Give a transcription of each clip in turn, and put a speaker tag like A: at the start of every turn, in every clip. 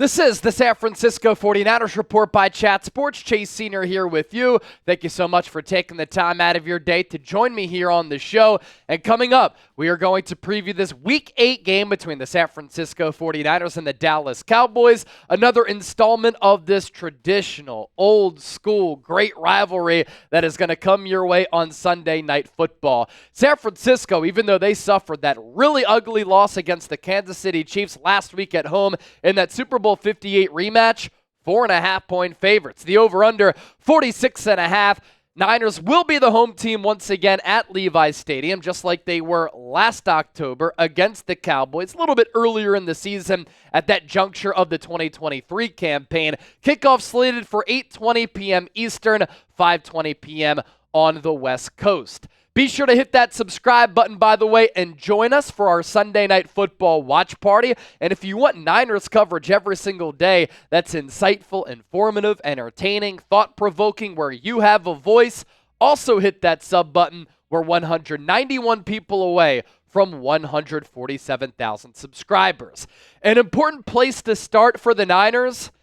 A: This is the San Francisco 49ers Report by Chat Sports. Chase Sr. here with you. Thank you so much for taking the time out of your day to join me here on the show. And coming up, we are going to preview this Week 8 game between the San Francisco 49ers and the Dallas Cowboys. Another installment of this traditional, old school, great rivalry that is going to come your way on Sunday Night Football. San Francisco, even though they suffered that really ugly loss against the Kansas City Chiefs last week at home in that Super Bowl 58 rematch, 4.5-point favorites. The over-under, 46.5. Niners will be the home team once again at Levi's Stadium, just like they were last October against the Cowboys, a little bit earlier in the season at that juncture of the 2023 campaign. Kickoff slated for 8:20 p.m. Eastern, 5:20 p.m. on the West Coast. Be sure to hit that subscribe button, by the way, and join us for our Sunday Night Football watch party. And if you want Niners coverage every single day that's insightful, informative, entertaining, thought-provoking, where you have a voice, also hit that sub button. We're 191 people away from 147,000 subscribers. An important place to start for the Niners,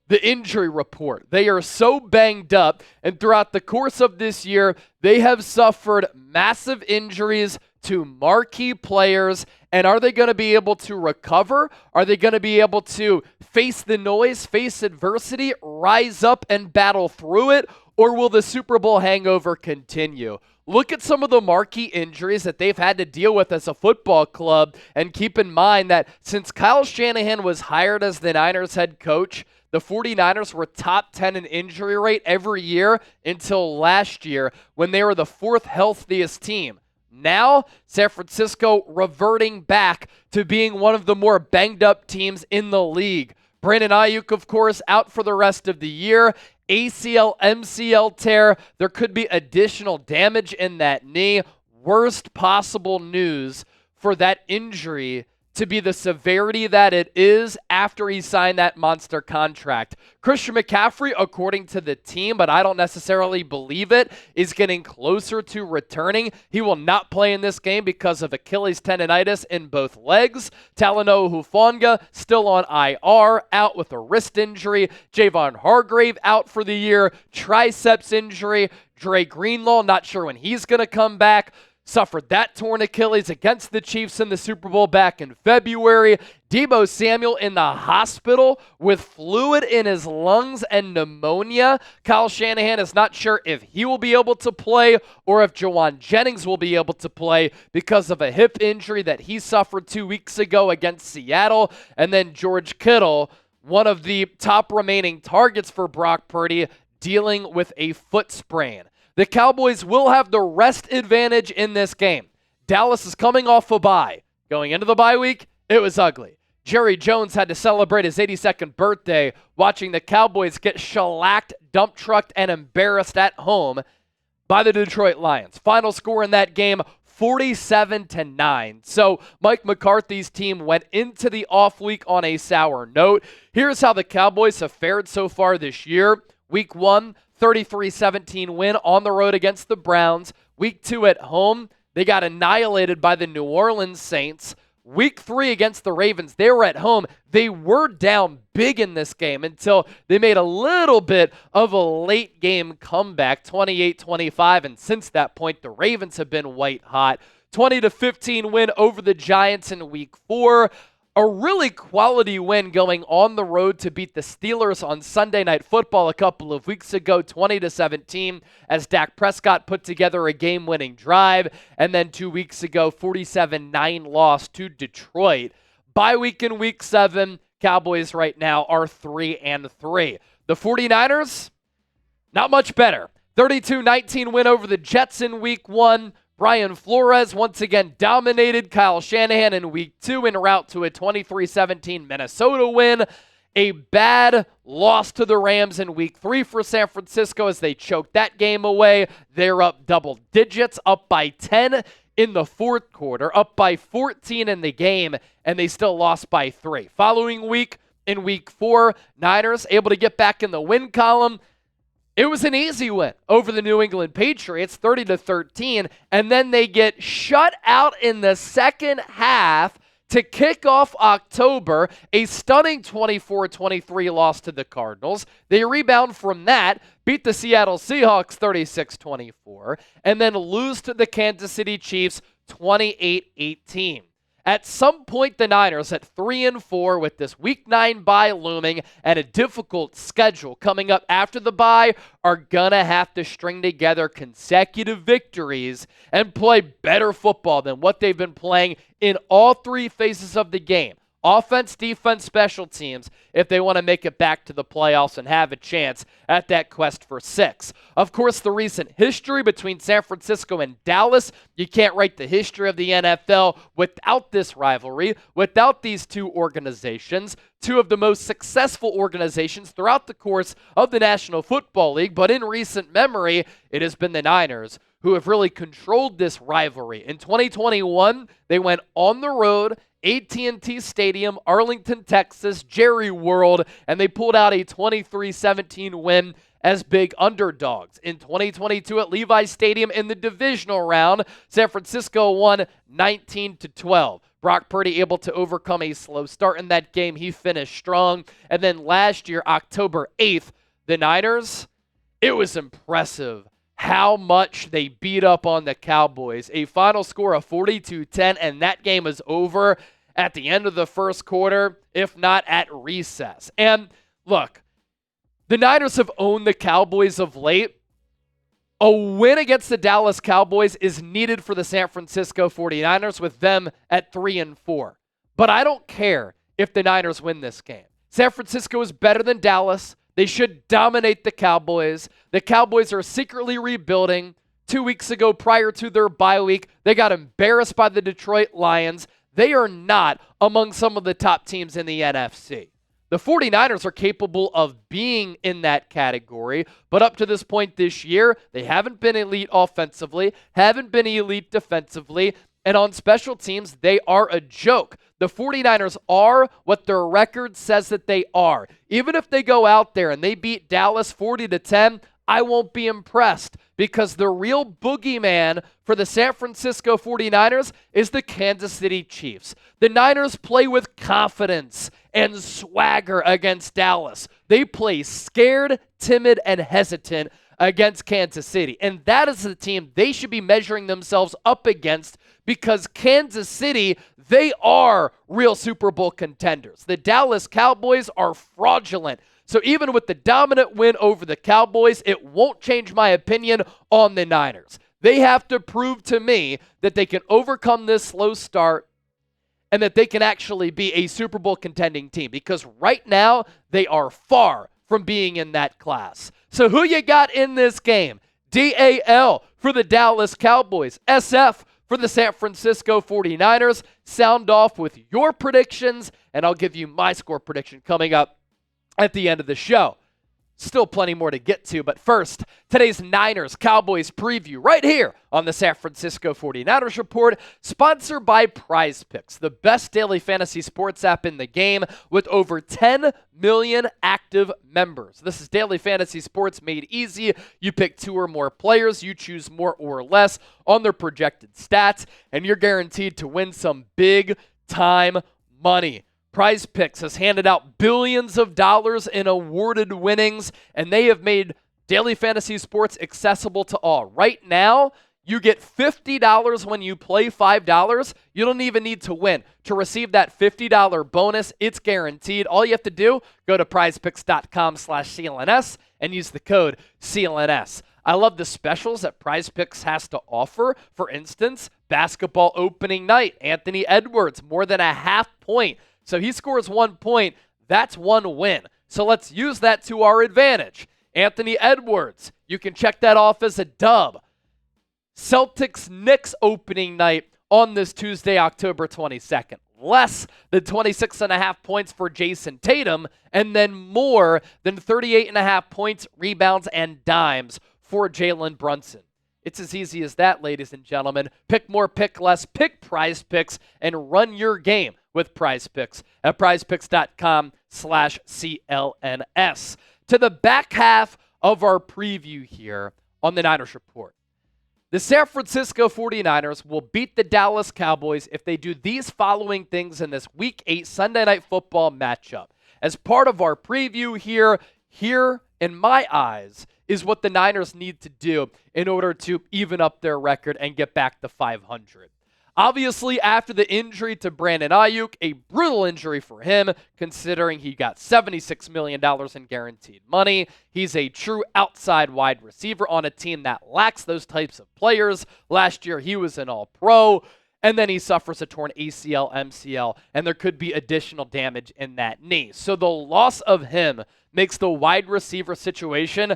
A: the injury report. They are so banged up, and throughout the course of this year, they have suffered massive injuries to marquee players. And are they going to be able to recover? Are they going to be able to face the noise, face adversity, rise up and battle through it? Or will the Super Bowl hangover continue? Look at some of the marquee injuries that they've had to deal with as a football club, and keep in mind that since Kyle Shanahan was hired as the Niners head coach, the 49ers were top 10 in injury rate every year until last year when they were the fourth healthiest team. Now, San Francisco reverting back to being one of the more banged up teams in the league. Brandon Ayuk, of course, out for the rest of the year. ACL, MCL tear. There could be additional damage in that knee. Worst possible news for that injury to be the severity that it is after he signed that monster contract. Christian McCaffrey, according to the team, but I don't necessarily believe it, is getting closer to returning. He will not play in this game because of Achilles tendonitis in both legs. Talanoa Hufanga still on IR, out with a wrist injury. Javon Hargrave out for the year, triceps injury. Dre Greenlaw, not sure when he's going to come back. Suffered that torn Achilles against the Chiefs in the Super Bowl back in February. Deebo Samuel in the hospital with fluid in his lungs and pneumonia. Kyle Shanahan is not sure if he will be able to play or if Jawan Jennings will be able to play because of a hip injury that he suffered 2 weeks ago against Seattle. And then George Kittle, one of the top remaining targets for Brock Purdy, dealing with a foot sprain. The Cowboys will have the rest advantage in this game. Dallas is coming off a bye. Going into the bye week, it was ugly. Jerry Jones had to celebrate his 82nd birthday watching the Cowboys get shellacked, dump trucked, and embarrassed at home by the Detroit Lions. Final score in that game, 47-9. So Mike McCarthy's team went into the off week on a sour note. Here's how the Cowboys have fared so far this year. Week 1, 33-17 win on the road against the Browns. Week 2 at home, they got annihilated by the New Orleans Saints. Week 3 against the Ravens, they were at home. They were down big in this game until they made a little bit of a late game comeback, 28-25, and since that point, the Ravens have been white hot. 20-15 win over the Giants in Week 4. A really quality win going on the road to beat the Steelers on Sunday Night Football a couple of weeks ago, 20-17, as Dak Prescott put together a game-winning drive. And then 2 weeks ago, 47-9 loss to Detroit. Bye week in Week 7, Cowboys right now are 3-3. The 49ers, not much better. 32-19 win over the Jets in Week 1. Brian Flores once again dominated Kyle Shanahan in Week 2 en route to a 23-17 Minnesota win. A bad loss to the Rams in Week 3 for San Francisco as they choked that game away. They're up double digits, up by 10 in the fourth quarter, up by 14 in the game, and they still lost by 3. Following week, in Week 4, Niners able to get back in the win column. It was an easy win over the New England Patriots, 30-13, and then they get shut out in the second half To kick off October, a stunning 24-23 loss to the Cardinals. They rebound from that, beat the Seattle Seahawks 36-24, and then lose to the Kansas City Chiefs 28-18. At some point, the Niners at 3-4 with this Week 9 bye looming and a difficult schedule coming up after the bye are going to have to string together consecutive victories and play better football than what they've been playing in all three phases of the game. Offense, defense, special teams, if they want to make it back to the playoffs and have a chance at that quest for 6. Of course, the recent history between San Francisco and Dallas, you can't write the history of the NFL without this rivalry, without these two organizations, two of the most successful organizations throughout the course of the National Football League. But in recent memory, it has been the Niners who have really controlled this rivalry. In 2021, they went on the road, AT&T Stadium, Arlington, Texas, Jerry World, and they pulled out a 23-17 win as big underdogs. In 2022 at Levi's Stadium in the divisional round, San Francisco won 19-12. Brock Purdy able to overcome a slow start in that game. He finished strong. And then last year, October 8th, the Niners, it was impressive how much they beat up on the Cowboys. A final score of 42-10, and that game is over at the end of the first quarter, if not at recess. And look, the Niners have owned the Cowboys of late. A win against the Dallas Cowboys is needed for the San Francisco 49ers with them at 3-4. But I don't care if the Niners win this game. San Francisco is better than Dallas. They should dominate the Cowboys. The Cowboys are secretly rebuilding. 2 weeks ago, prior to their bye week, they got embarrassed by the Detroit Lions. They are not among some of the top teams in the NFC. The 49ers are capable of being in that category, but up to this point this year, they haven't been elite offensively, haven't been elite defensively, and on special teams, they are a joke. The 49ers are what their record says that they are. Even if they go out there and they beat Dallas 40-10, I won't be impressed because the real boogeyman for the San Francisco 49ers is the Kansas City Chiefs. The Niners play with confidence and swagger against Dallas. They play scared, timid, and hesitant against Kansas City. And that is the team they should be measuring themselves up against because Kansas City, they are real Super Bowl contenders. The Dallas Cowboys are fraudulent. So even with the dominant win over the Cowboys, it won't change my opinion on the Niners. They have to prove to me that they can overcome this slow start and that they can actually be a Super Bowl contending team because right now they are far from being in that class. So who you got in this game? DAL for the Dallas Cowboys, SF for the San Francisco 49ers. Sound off with your predictions, and I'll give you my score prediction coming up at the end of the show. Still plenty more to get to, but first, today's Niners-Cowboys preview right here on the San Francisco 49ers Report, sponsored by PrizePicks, the best daily fantasy sports app in the game with over 10 million active members. This is daily fantasy sports made easy. You pick 2 or more players, you choose more or less on their projected stats, and you're guaranteed to win some big-time money. PrizePicks has handed out billions of dollars in awarded winnings, and they have made daily fantasy sports accessible to all. Right now, you get $50 when you play $5. You don't even need to win. To receive that $50 bonus, it's guaranteed. All you have to do, go to prizepicks.com/CLNS and use the code CLNS. I love the specials that PrizePicks has to offer. For instance, basketball opening night, Anthony Edwards, more than a half point. So he scores 1 point, that's 1 win. So let's use that to our advantage. Anthony Edwards, you can check that off as a dub. Celtics-Knicks opening night on this Tuesday, October 22nd. Less than 26.5 points for Jason Tatum, and then more than 38.5 points, rebounds, and dimes for Jalen Brunson. It's as easy as that, ladies and gentlemen. Pick more, pick less, pick PrizePicks, and run your game with PrizePicks at prizepicks.com/CLNS. To the back half of our preview here on the Niners Report. The San Francisco 49ers will beat the Dallas Cowboys if they do these following things in this Week 8 Sunday Night Football matchup. As part of our preview here, in my eyes, is what the Niners need to do in order to even up their record and get back to 500. Obviously, after the injury to Brandon Ayuk, a brutal injury for him, considering he got $76 million in guaranteed money. He's a true outside wide receiver on a team that lacks those types of players. Last year, he was an all-pro, and then he suffers a torn ACL, MCL, and there could be additional damage in that knee. So the loss of him makes the wide receiver situation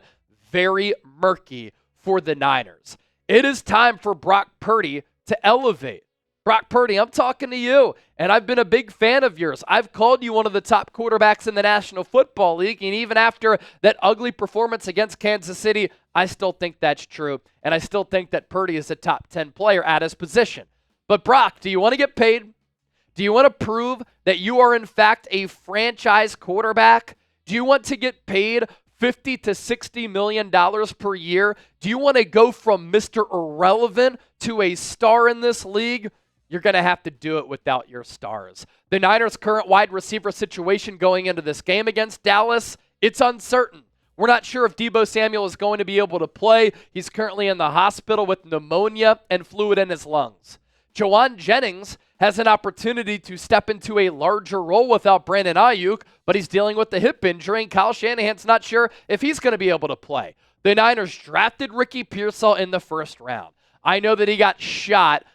A: very murky for the Niners. It is time for Brock Purdy to elevate. Brock Purdy, I'm talking to you, and I've been a big fan of yours. I've called you one of the top quarterbacks in the National Football League, and even after that ugly performance against Kansas City, I still think that's true, and I still think that Purdy is a top 10 player at his position. But Brock, do you want to get paid? Do you want to prove that you are in fact a franchise quarterback? Do you want to get paid $50 to $60 million per year? Do you want to go from Mr. Irrelevant to a star in this league? You're going to have to do it without your stars. The Niners' current wide receiver situation going into this game against Dallas, it's uncertain. We're not sure if Deebo Samuel is going to be able to play. He's currently in the hospital with pneumonia and fluid in his lungs. Jawan Jennings has an opportunity to step into a larger role without Brandon Ayuk, but he's dealing with the hip injury, and Kyle Shanahan's not sure if he's going to be able to play. The Niners drafted Ricky Pearsall in the first round. I know that he got shot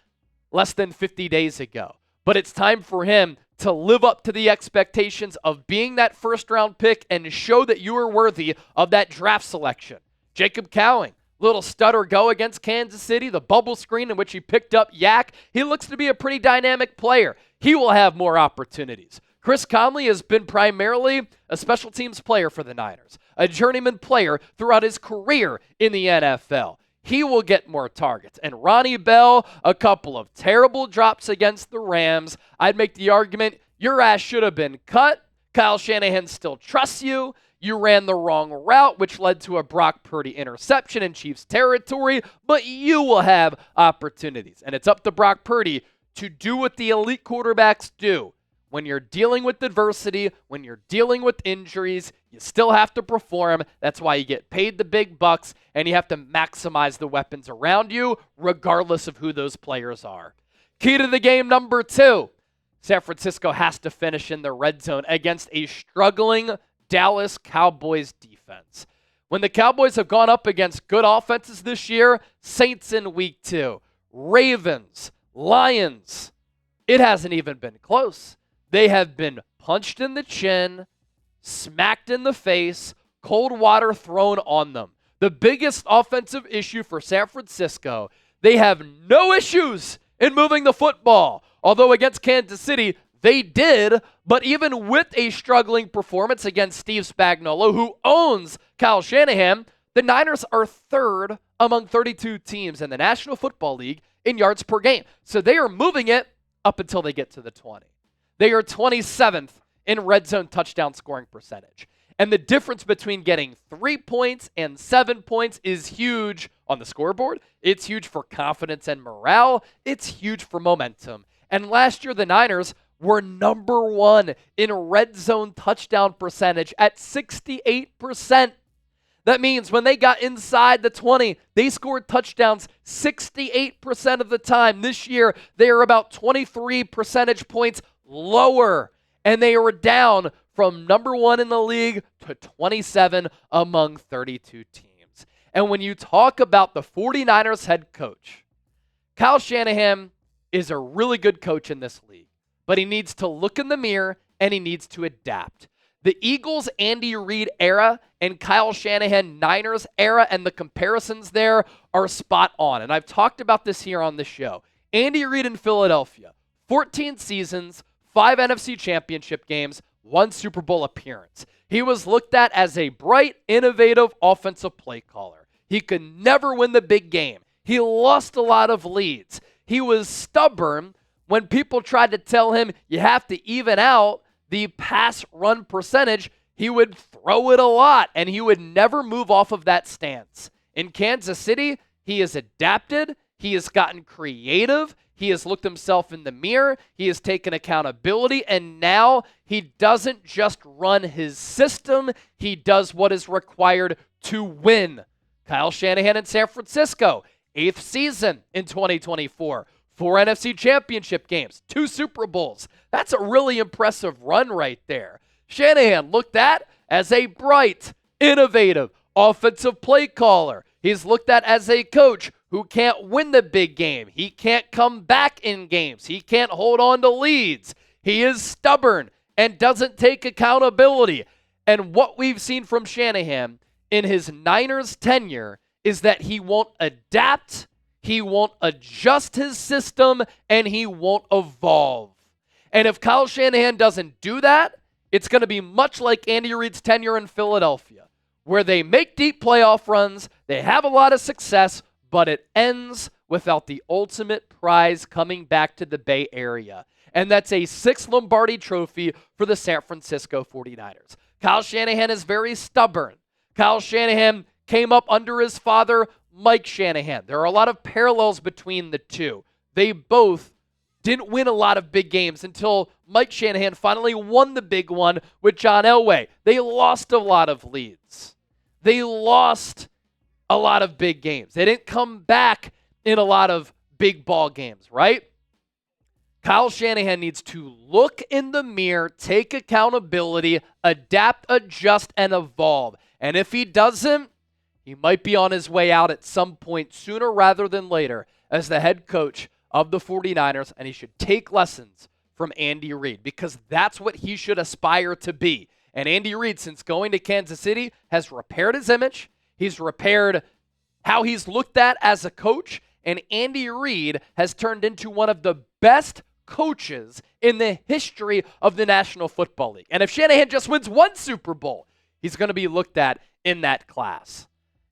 A: less than 50 days ago, but it's time for him to live up to the expectations of being that first-round pick and show that you are worthy of that draft selection. Jacob Cowing, little stutter go against Kansas City, the bubble screen in which he picked up Yak. He looks to be a pretty dynamic player. He will have more opportunities. Chris Conley has been primarily a special teams player for the Niners, a journeyman player throughout his career in the NFL. He will get more targets. And Ronnie Bell, a couple of terrible drops against the Rams. I'd make the argument your ass should have been cut. Kyle Shanahan still trusts you. You ran the wrong route, which led to a Brock Purdy interception in Chiefs territory, but you will have opportunities. And it's up to Brock Purdy to do what the elite quarterbacks do. When you're dealing with adversity, when you're dealing with injuries, you still have to perform. That's why you get paid the big bucks, and you have to maximize the weapons around you, regardless of who those players are. Key to the game number 2. San Francisco has to finish in the red zone against a struggling Dallas Cowboys defense. When the Cowboys have gone up against good offenses this year, Saints in week 2, Ravens, Lions, it hasn't even been close. They have been punched in the chin, smacked in the face, cold water thrown on them. The biggest offensive issue for San Francisco, they have no issues in moving the football. Although against Kansas City, they did, but even with a struggling performance against Steve Spagnuolo, who owns Kyle Shanahan, the Niners are third among 32 teams in the National Football League in yards per game. So they are moving it up until they get to the 20. They are 27th in red zone touchdown scoring percentage. And the difference between getting 3 points and 7 points is huge on the scoreboard. It's huge for confidence and morale. It's huge for momentum. And last year, the Niners were number 1 in red zone touchdown percentage at 68%. That means when they got inside the 20, they scored touchdowns 68% of the time. This year, they are about 23 percentage points lower, and they were down from number 1 in the league to 27 among 32 teams. And when you talk about the 49ers head coach, Kyle Shanahan is a really good coach in this league, but he needs to look in the mirror and he needs to adapt. The Eagles Andy Reid era and Kyle Shanahan Niners era and the comparisons there are spot on. And I've talked about this here on the show. Andy Reid in Philadelphia, 14 seasons, 5 NFC championship games, 1 Super Bowl appearance. He was looked at as a bright, innovative offensive play caller. He could never win the big game. He lost a lot of leads. He was stubborn when people tried to tell him you have to even out the pass-run percentage. He would throw it a lot, and he would never move off of that stance. In Kansas City, he has adapted, he has gotten creative, he has looked himself in the mirror, he has taken accountability, and now he doesn't just run his system, he does what is required to win. Kyle Shanahan in San Francisco, 8th season in 2024, 4 NFC championship games, 2 Super Bowls. That's a really impressive run right there. Shanahan looked at as a bright, innovative, offensive play caller. He's looked at as a coach who can't win the big game. He can't come back in games. He can't hold on to leads. He is stubborn and doesn't take accountability. And what we've seen from Shanahan in his Niners tenure is that he won't adapt, he won't adjust his system, and he won't evolve. And if Kyle Shanahan doesn't do that, it's going to be much like Andy Reid's tenure in Philadelphia, where they make deep playoff runs, they have a lot of success, but it ends without the ultimate prize coming back to the Bay Area. And that's a 6th Lombardi trophy for the San Francisco 49ers. Kyle Shanahan is very stubborn. Kyle Shanahan came up under his father, Mike Shanahan. There are a lot of parallels between the two. They both didn't win a lot of big games until Mike Shanahan finally won the big one with John Elway. They lost a lot of leads. They lost a lot of big games. They didn't come back in a lot of big ball games, right? Kyle Shanahan needs to look in the mirror, take accountability, adapt, adjust, and evolve. And if he doesn't, he might be on his way out at some point sooner rather than later as the head coach of the 49ers, and he should take lessons from Andy Reid because that's what he should aspire to be. And Andy Reid, since going to Kansas City, has repaired his image. He's repaired how he's looked at as a coach, and Andy Reid has turned into one of the best coaches in the history of the National Football League. And if Shanahan just wins 1 Super Bowl, he's going to be looked at in that class.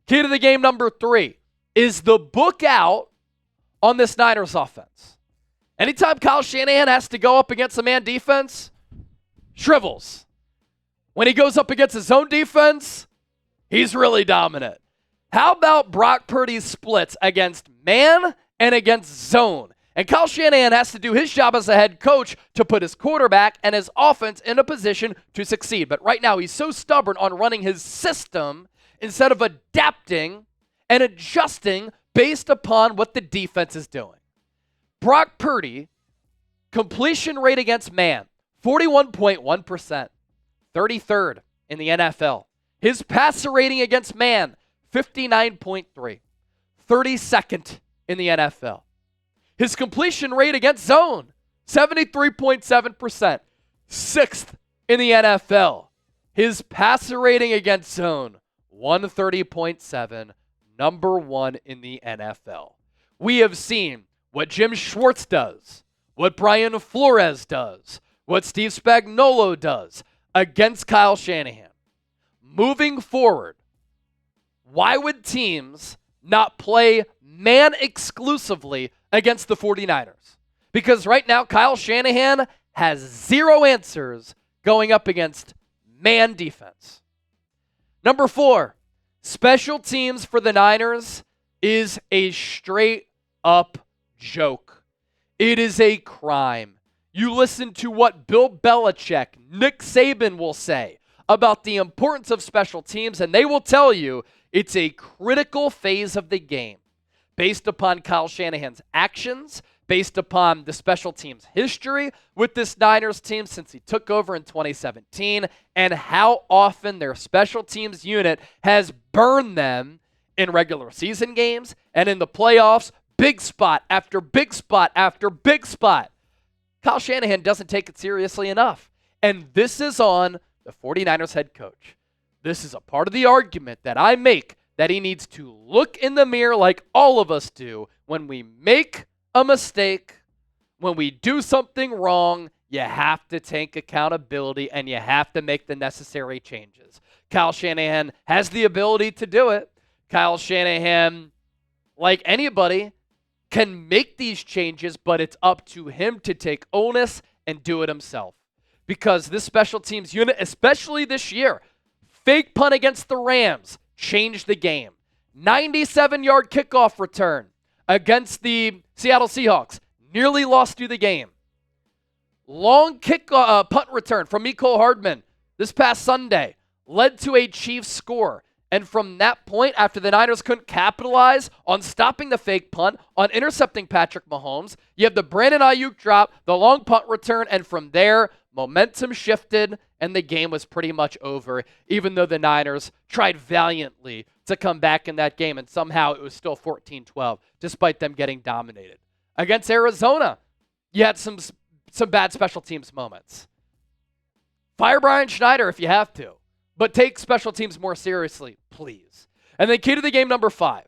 A: Key to the game number 3 is the book out on this Niners offense. Anytime Kyle Shanahan has to go up against a man defense, shrivels. When he goes up against his own defense, he's really dominant. How about Brock Purdy's splits against man and against zone? And Kyle Shanahan has to do his job as a head coach to put his quarterback and his offense in a position to succeed. But right now, he's so stubborn on running his system instead of adapting and adjusting based upon what the defense is doing. Brock Purdy, completion rate against man, 41.1%, 33rd in the NFL. His passer rating against man, 59.3, 32nd in the NFL. His completion rate against zone, 73.7%, 6th in the NFL. His passer rating against zone, 130.7, number 1 in the NFL. We have seen what Jim Schwartz does, what Brian Flores does, what Steve Spagnuolo does against Kyle Shanahan. Moving forward, why would teams not play man exclusively against the 49ers? Because right now, Kyle Shanahan has 0 answers going up against man defense. Number 4, special teams for the Niners is a straight up joke. It is a crime. You listen to what Bill Belichick, Nick Saban will say about the importance of special teams, and they will tell you it's a critical phase of the game based upon Kyle Shanahan's actions, based upon the special teams history with this Niners team since he took over in 2017, and how often their special teams unit has burned them in regular season games and in the playoffs, big spot after big spot after big spot. Kyle Shanahan doesn't take it seriously enough. And this is on the 49ers head coach. This is a part of the argument that I make that he needs to look in the mirror like all of us do when we make a mistake, when we do something wrong. You have to take accountability and you have to make the necessary changes. Kyle Shanahan has the ability to do it. Kyle Shanahan, like anybody, can make these changes, but it's up to him to take onus and do it himself. Because this special teams unit, especially this year, fake punt against the Rams changed the game. 97-yard kickoff return against the Seattle Seahawks. Nearly lost you the game. Long punt return from Mecole Hardman this past Sunday led to a Chiefs score. And from that point, after the Niners couldn't capitalize on stopping the fake punt, on intercepting Patrick Mahomes, you have the Brandon Ayuk drop, the long punt return, and from there, momentum shifted, and the game was pretty much over, even though the Niners tried valiantly to come back in that game, and somehow it was still 14-12, despite them getting dominated. Against Arizona, you had some bad special teams moments. Fire Brian Schneider if you have to. But take special teams more seriously, please. And then key to the game number 5.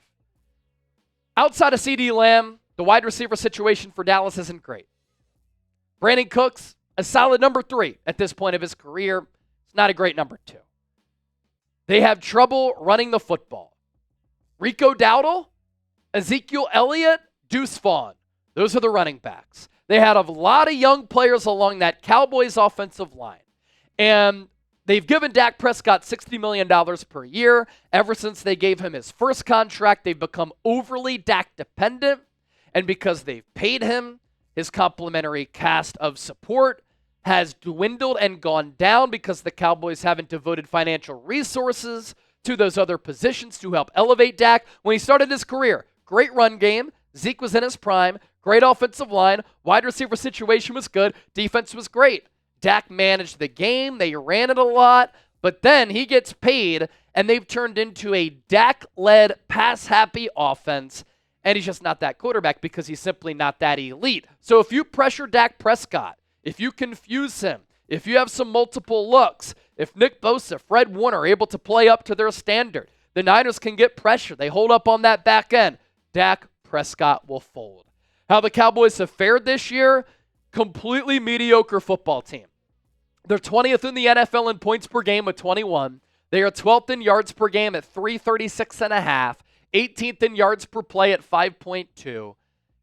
A: Outside of CeeDee Lamb, the wide receiver situation for Dallas isn't great. Brandon Cooks, a solid number 3 at this point of his career. It's not a great number 2. They have trouble running the football. Rico Dowdle, Ezekiel Elliott, Deuce Vaughn. Those are the running backs. They had a lot of young players along that Cowboys offensive line. And they've given Dak Prescott $60 million per year. Ever since they gave him his first contract, they've become overly Dak dependent. And because they've paid him, his complimentary cast of support has dwindled and gone down because the Cowboys haven't devoted financial resources to those other positions to help elevate Dak. When he started his career, great run game. Zeke was in his prime. Great offensive line. Wide receiver situation was good. Defense was great. Dak managed the game. They ran it a lot. But then he gets paid, and they've turned into a Dak-led, pass-happy offense. And he's just not that quarterback because he's simply not that elite. So if you pressure Dak Prescott, if you confuse him, if you have some multiple looks, if Nick Bosa, Fred Warner are able to play up to their standard, the Niners can get pressure. They hold up on that back end. Dak Prescott will fold. How the Cowboys have fared this year? Completely mediocre football team. They're 20th in the NFL in points per game with 21. They are 12th in yards per game at 336.5. 18th in yards per play at 5.2.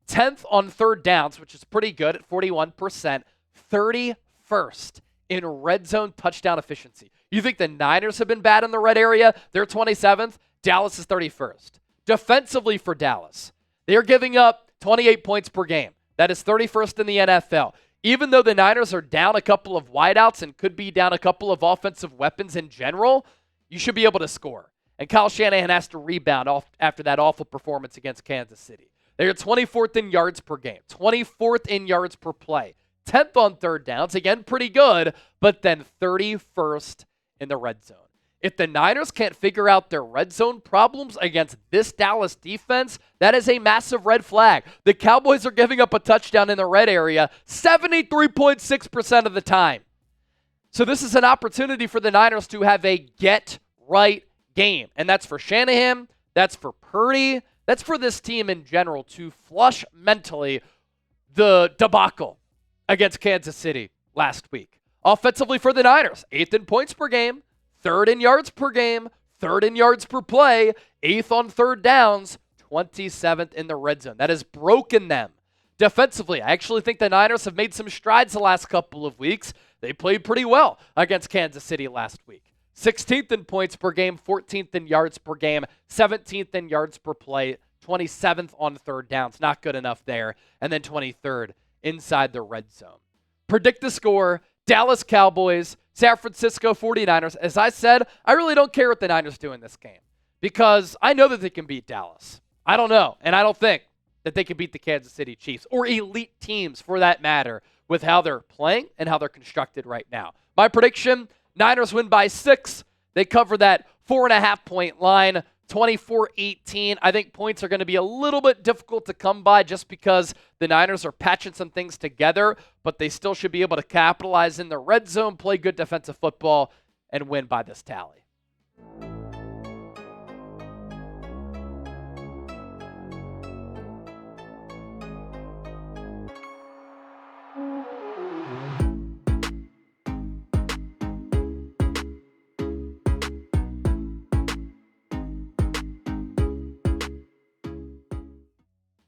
A: 10th on third downs, which is pretty good at 41%. 31st in red zone touchdown efficiency. You think the Niners have been bad in the red area? They're 27th. Dallas is 31st. Defensively for Dallas, they are giving up 28 points per game. That is 31st in the NFL. Even though the Niners are down a couple of wideouts and could be down a couple of offensive weapons in general, you should be able to score. And Kyle Shanahan has to rebound after that awful performance against Kansas City. They are 24th in yards per game, 24th in yards per play, 10th on third downs, again pretty good, but then 31st in the red zone. If the Niners can't figure out their red zone problems against this Dallas defense, that is a massive red flag. The Cowboys are giving up a touchdown in the red area 73.6% of the time. So this is an opportunity for the Niners to have a get-right game. And that's for Shanahan, that's for Purdy, that's for this team in general to flush mentally the debacle against Kansas City last week. Offensively for the Niners, 8th in points per game, 3rd in yards per game, 3rd in yards per play, 8th on third downs, 27th in the red zone. That has broken them. Defensively, I actually think the Niners have made some strides the last couple of weeks. They played pretty well against Kansas City last week. 16th in points per game, 14th in yards per game, 17th in yards per play, 27th on third downs. Not good enough there. And then 23rd inside the red zone. Predict the score. Dallas Cowboys, San Francisco 49ers. As I said, I really don't care what the Niners do in this game because I know that they can beat Dallas. I don't know, and I don't think that they can beat the Kansas City Chiefs or elite teams for that matter with how they're playing and how they're constructed right now. My prediction, Niners win by 6. They cover that 4.5-point line, 24-18. I think points are going to be a little bit difficult to come by just because the Niners are patching some things together, but they still should be able to capitalize in the red zone, play good defensive football, and win by this tally.